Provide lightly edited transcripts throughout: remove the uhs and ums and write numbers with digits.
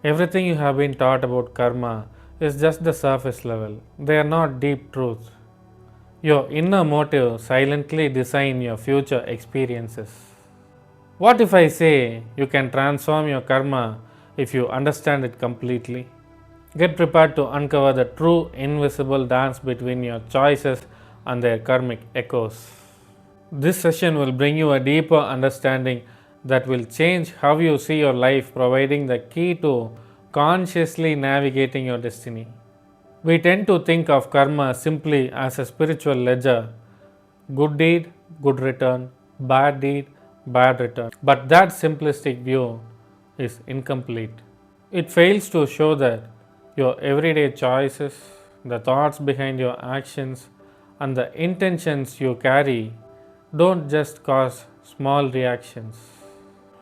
Everything you have been taught about karma is just the surface level. They are not deep truths. Your inner motive silently design your future experiences. What if I say you can transform your karma if you understand it completely? Get prepared to uncover the true invisible dance between your choices and their karmic echoes. This session will bring you a deeper understanding that will change how you see your life, providing the key to consciously navigating your destiny. We tend to think of karma simply as a spiritual ledger: good deed, good return; bad deed, bad return. But that simplistic view is incomplete. It fails to show that your everyday choices, the thoughts behind your actions, and the intentions you carry don't just cause small reactions.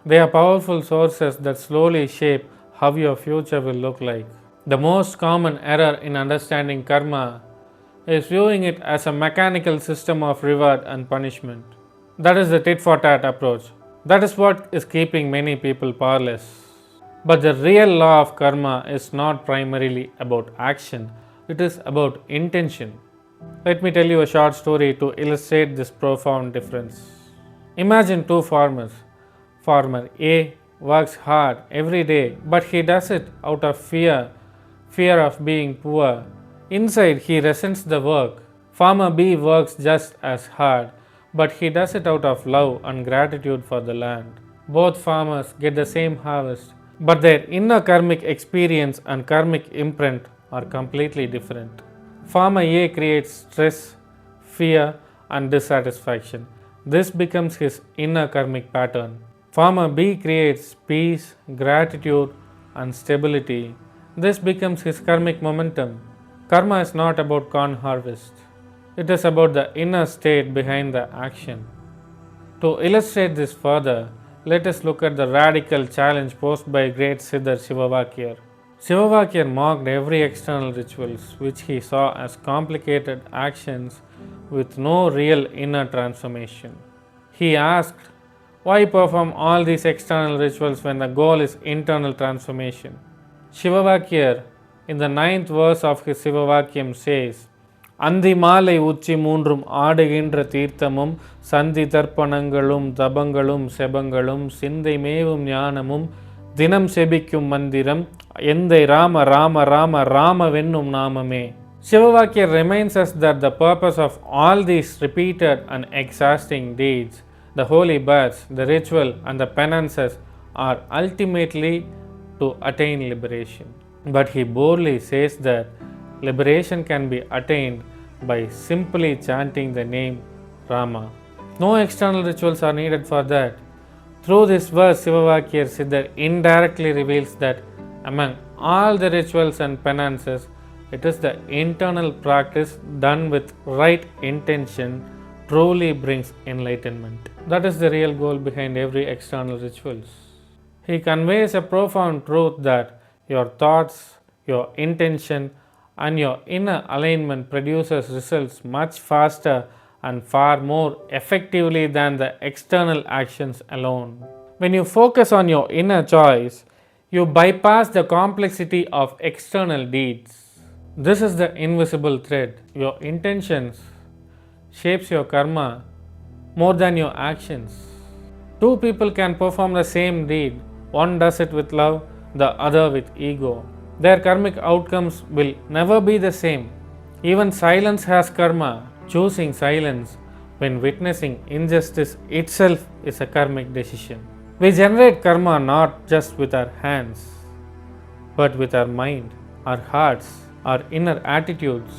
They are powerful sources that slowly shape how your future will look like. The most common error in understanding karma is viewing it as a mechanical system of reward and punishment. That is the tit for tat approach. That is what is keeping many people powerless. But the real law of karma is not primarily about action, it is about intention. Let me tell you a short story to illustrate this profound difference. Imagine two farmers. Farmer A works hard every day, but he does it out of fear of being poor. Inside, he resents the work. Farmer B works just as hard, but he does it out of love and gratitude for the land. Both farmers get the same harvest, but their inner karmic experience and karmic imprint are completely different. Farmer A creates stress, fear, and dissatisfaction. This becomes his inner karmic pattern. Farmer B creates peace, gratitude, and stability. This becomes his karmic momentum. Karma is not about corn harvest. It is about the inner state behind the action. To illustrate this further, let us look at the radical challenge posed by great Siddhar Shivavakkiyar. Shivavakkiyar mocked every external rituals which he saw as complicated actions with no real inner transformation. He asked, why perform all these external rituals when the goal is internal transformation? Shivavakkiyar, in the 9th verse of his Shivavakkiyam says, அந்தி மாலை உச்சி மூன்றும் ஆடுகின்ற தீர்த்தமும் சந்தி தர்ப்பணங்களும் தபங்களும் செபங்களும் சிந்தை மேவும் ஞானமும் தினம் செபிக்கும் மந்திரம் எந்தை ராம ராம ராம ராமவென்னும் நாமமே. Shivavakkiyar reminds us that the purpose of all these repeated and exhausting deeds, the holy births, the ritual and the penances, are ultimately to attain liberation. But he boldly says that liberation can be attained by simply chanting the name Rama. No external rituals are needed for that. Through this verse, Shivavakkiyar Siddhar indirectly reveals that among all the rituals and penances, it is the internal practice done with right intention truly brings enlightenment. That is the real goal behind every external rituals. He conveys a profound truth that your thoughts, your intention, and your inner alignment produces results much faster and far more effectively than the external actions alone. When you focus on your inner choice, you bypass the complexity of external deeds. This is the invisible thread. Your intentions shapes your karma more than your actions. Two people can perform the same deed. One does it with love, the other with ego. Their karmic outcomes will never be the same. Even silence has karma. Choosing silence when witnessing injustice itself is a karmic decision. We generate karma not just with our hands, but with our mind, our hearts, our inner attitudes.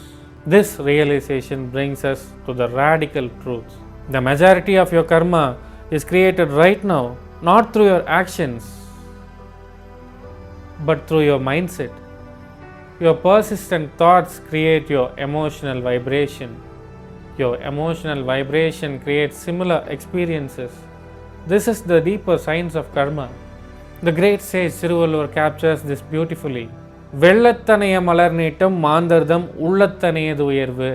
This realization brings us to the radical truth. The majority of your karma is created right now, not through your actions, but through your mindset. Your persistent thoughts create your emotional vibration. Your emotional vibration creates similar experiences. This is the deeper science of karma. The great sage Thirumoolar captures this beautifully. வெள்ளத்தனைய மலர் நீட்டம் மாந்தர்தம் உள்ளத்தனையது உயர்வு.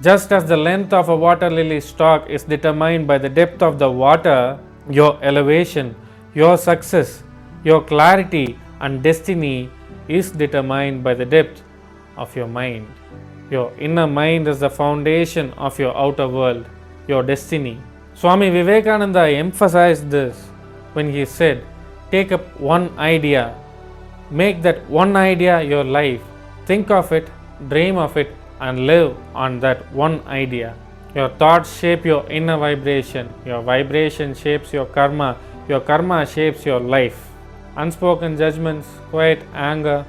Just as the length of a water lily stalk is determined by the depth of the water, your elevation, your success, your clarity and destiny is determined by the depth of your mind. Your inner mind is the foundation of your outer world, your destiny. Swami Vivekananda emphasized this when he said, take up one idea, make that one idea your life, think of it, dream of it, and live on that one idea. Your thoughts shape your inner vibration, your vibration shapes your karma shapes your life. Unspoken judgments, quiet anger,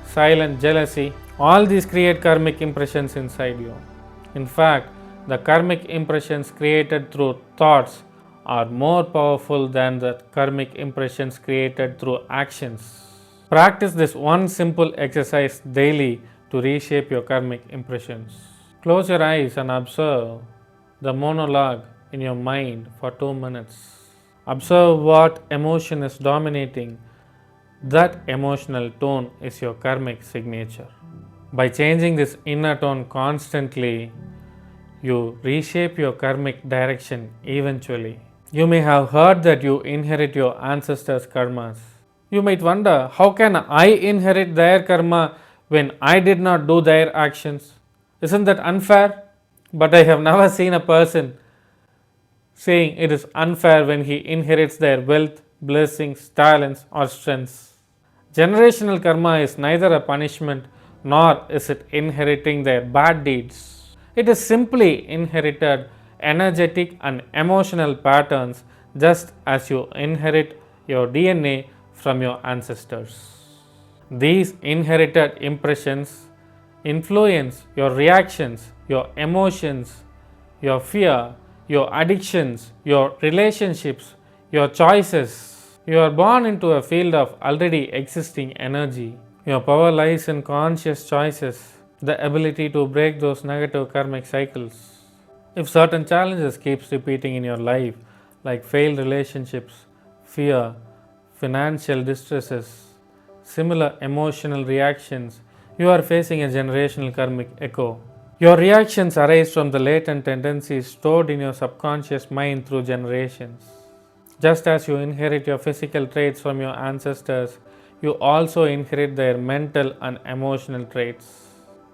silent jealousy, all these create karmic impressions inside you. In fact, the karmic impressions created through thoughts are more powerful than the karmic impressions created through actions. Practice this one simple exercise daily to reshape your karmic impressions. Close your eyes and observe the monologue in your mind for 2 minutes. Observe what emotion is dominating. That emotional tone is your karmic signature. By changing this inner tone constantly, you reshape your karmic direction eventually. You may have heard that you inherit your ancestors' karmas. You might wonder, how can I inherit their karma when I did not do their actions? Isn't that unfair? But I have never seen a person saying it is unfair when he inherits their wealth, blessings, talents, or strengths. Generational karma is neither a punishment nor is it inheriting their bad deeds. It is simply inherited energetic and emotional patterns, just as you inherit your DNA from your ancestors. These inherited impressions influence your reactions, your emotions, your fear, your addictions, your relationships, your choices. You are born into a field of already existing energy. Your power lies in conscious choices, the ability to break those negative karmic cycles. If certain challenges keeps repeating in your life, like failed relationships, fear, financial distresses, similar emotional reactions, you are facing a generational karmic echo. Your reactions arise from the latent tendencies stored in your subconscious mind through generations. Just as you inherit your physical traits from your ancestors, you also inherit their mental and emotional traits.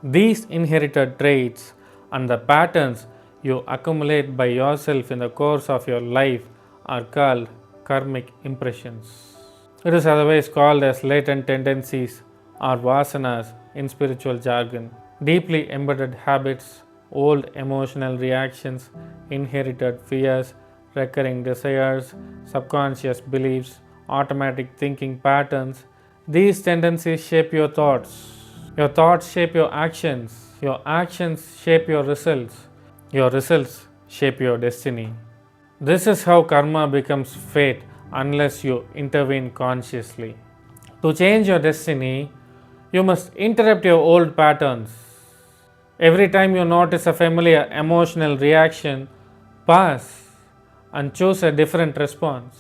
These inherited traits and the patterns you accumulate by yourself in the course of your life are called karmic impressions. It is otherwise called as latent tendencies or vasanas in spiritual jargon. Deeply embedded habits, old emotional reactions, inherited fears, recurring desires, subconscious beliefs, automatic thinking patterns. These tendencies shape your thoughts shape your actions shape your results shape your destiny. This is how karma becomes fate unless you intervene consciously. To change your destiny, you must interrupt your old patterns. Every time you notice a familiar emotional reaction, pause and choose a different response.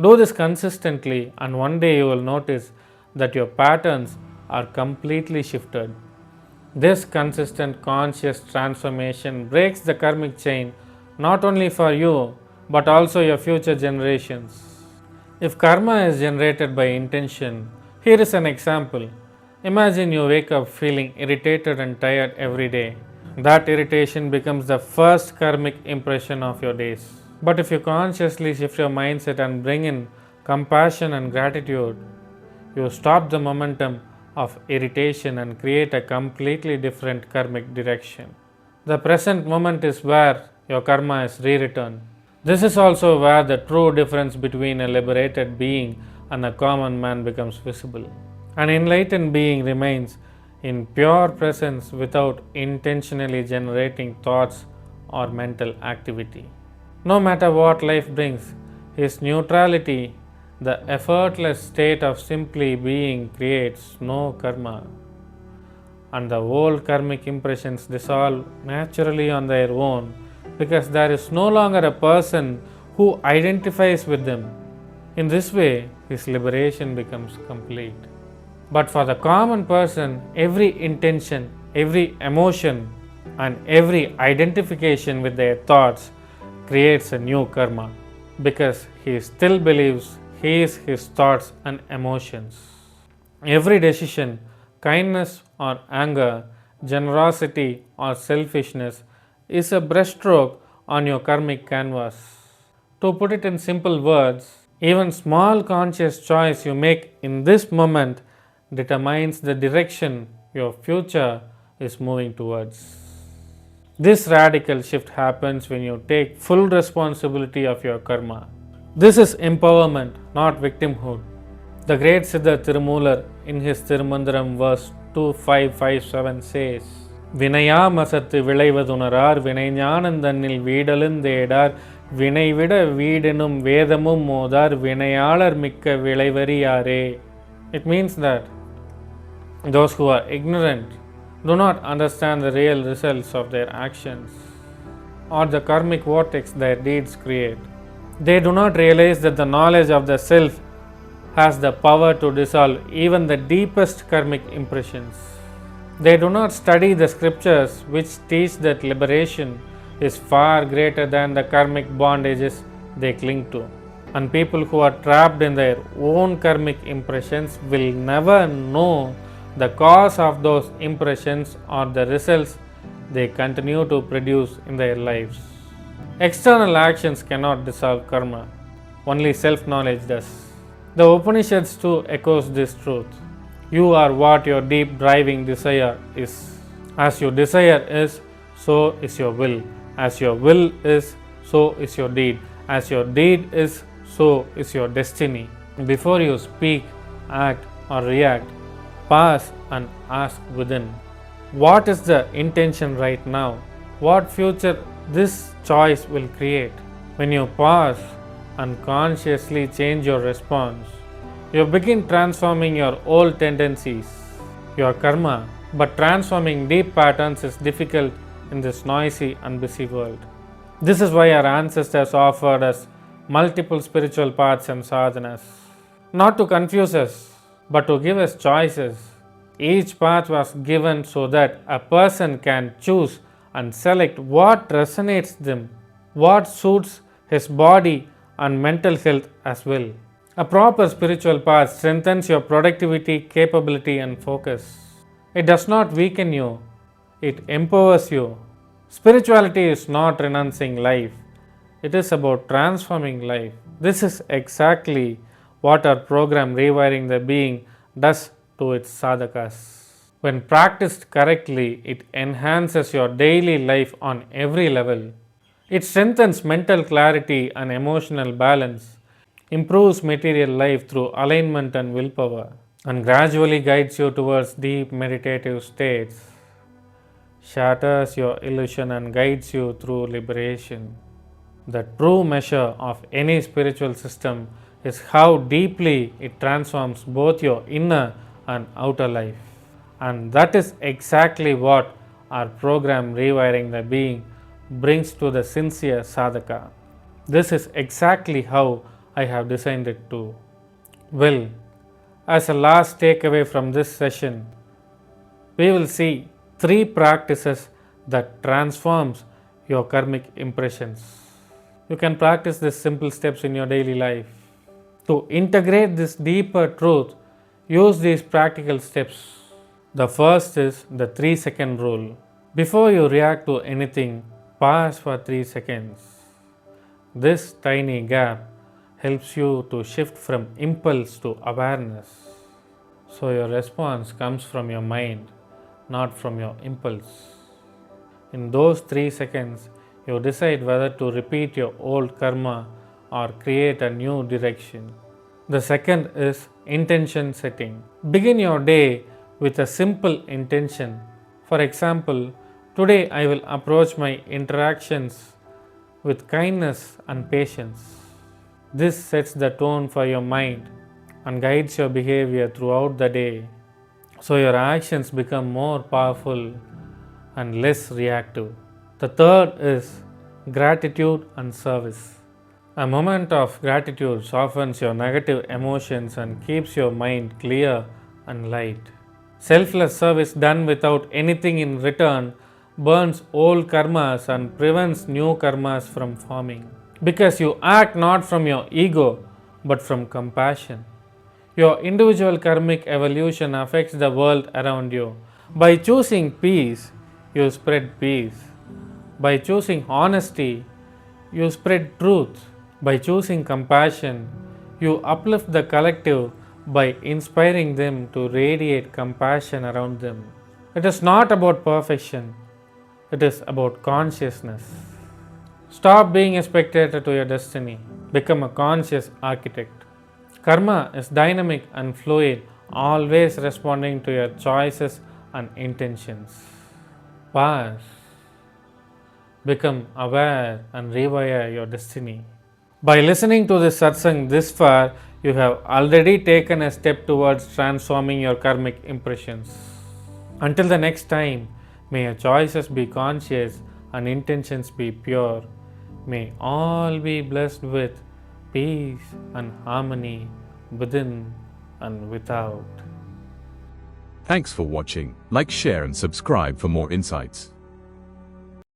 Do this consistently, and one day you will notice that your patterns are completely shifted. This consistent conscious transformation breaks the karmic chain not only for you but also your future generations. If karma is generated by intention, here is an example. Imagine you wake up feeling irritated and tired every day. That irritation becomes the first karmic impression of your days. But if you consciously shift your mindset and bring in compassion and gratitude, you stop the momentum of irritation and create a completely different karmic direction. The present moment is where your karma is rewritten. This is also where the true difference between a liberated being and a common man becomes visible. An enlightened being remains in pure presence without intentionally generating thoughts or mental activity. No matter what life brings, his neutrality, the effortless state of simply being, creates no karma, and the old karmic impressions dissolve naturally on their own because there is no longer a person who identifies with them. In this way, his liberation becomes complete. But for the common person, every intention, every emotion, and every identification with their thoughts creates a new karma because he still believes he is his thoughts and emotions. Every decision, kindness or anger, generosity or selfishness, is a brushstroke on your karmic canvas. To put it in simple words, even small conscious choice you make in this moment determines the direction your future is moving towards. This radical shift happens when you take full responsibility of your karma. This is empowerment, not victimhood. The great Siddhar Thirumoolar in his Thirumandaram verse 2557 says, வினையாமசத்து விளைவதுணரார் வினைஞானந்தன்னில் வீடலுந்தேடார் வினைவிட வீடெனும் வேதமும் மோதார் வினையாளர் மிக்க விளைவறியாரே. It means that those who are ignorant do not understand the real results of their actions or the karmic vortex their deeds create. They do not realize that the knowledge of the self has the power to dissolve even the deepest karmic impressions. They do not study the scriptures which teach that liberation is far greater than the karmic bondages they cling to. And people who are trapped in their own karmic impressions will never know the cause of those impressions or the results they continue to produce in their lives. External actions cannot dissolve karma, only self-knowledge does. The Upanishads too echoes this truth. You are what your deep driving desire is. As your desire is, so is your will. As your will is, so is your deed. As your deed is, so is your destiny. Before you speak, act or react, pause and ask within. What is the intention right now? What future this choice will create? When you pause and consciously change your response, you begin transforming your old tendencies, your karma. But transforming deep patterns is difficult in this noisy and busy world. This is why our ancestors offered us multiple spiritual paths and sadhanas, not to confuse us, but to give us choices. Each path was given so that a person can choose and select what resonates them, what suits his body and mental health as well. A proper spiritual path strengthens your productivity, capability and focus. It does not weaken you, it empowers you. Spirituality is not renouncing life, it is about transforming life. This is exactly what our program Rewiring the Being does to its sadhakas. When practiced correctly, it enhances your daily life on every level. It strengthens mental clarity and emotional balance, improves material life through alignment and willpower, and gradually guides you towards deep meditative states, shatters your illusion and guides you through liberation. The true measure of any spiritual system is how deeply it transforms both your inner and outer life. And that is exactly what our program Rewiring the Being brings to the sincere sadhaka. This is exactly how I have designed it too. Well, as a last takeaway from this session, we will see 3 practices that transforms your karmic impressions. You can practice these simple steps in your daily life. To integrate this deeper truth, use these practical steps. The first is the 3-second rule. Before you react to anything, pause for 3 seconds. This tiny gap helps you to shift from impulse to awareness. So your response comes from your mind, not from your impulse. In those 3 seconds, you decide whether to repeat your old karma or create a new direction. The second is intention setting. Begin your day with a simple intention. For example, today I will approach my interactions with kindness and patience. This sets the tone for your mind and guides your behavior throughout the day, so your actions become more powerful and less reactive. The third is gratitude and service. A moment of gratitude softens your negative emotions and keeps your mind clear and light. Selfless service done without anything in return burns old karmas and prevents new karmas from forming. Because you act not from your ego but from compassion. Your individual karmic evolution affects the world around you. By choosing peace, you spread peace. By choosing honesty, you spread truth. By choosing compassion, you uplift the collective by inspiring them to radiate compassion around them. It is not about perfection, it is about consciousness. Stop being a spectator to your destiny, become a conscious architect. Karma is dynamic and fluid, always responding to your choices and intentions. Pause, become aware, and rewire your destiny. By listening to this satsang this far, you have already taken a step towards transforming your karmic impressions. Until the next time, may your choices be conscious and intentions be pure. May all be blessed with peace and harmony within and without. Thanks for watching. Like, share and subscribe for more insights.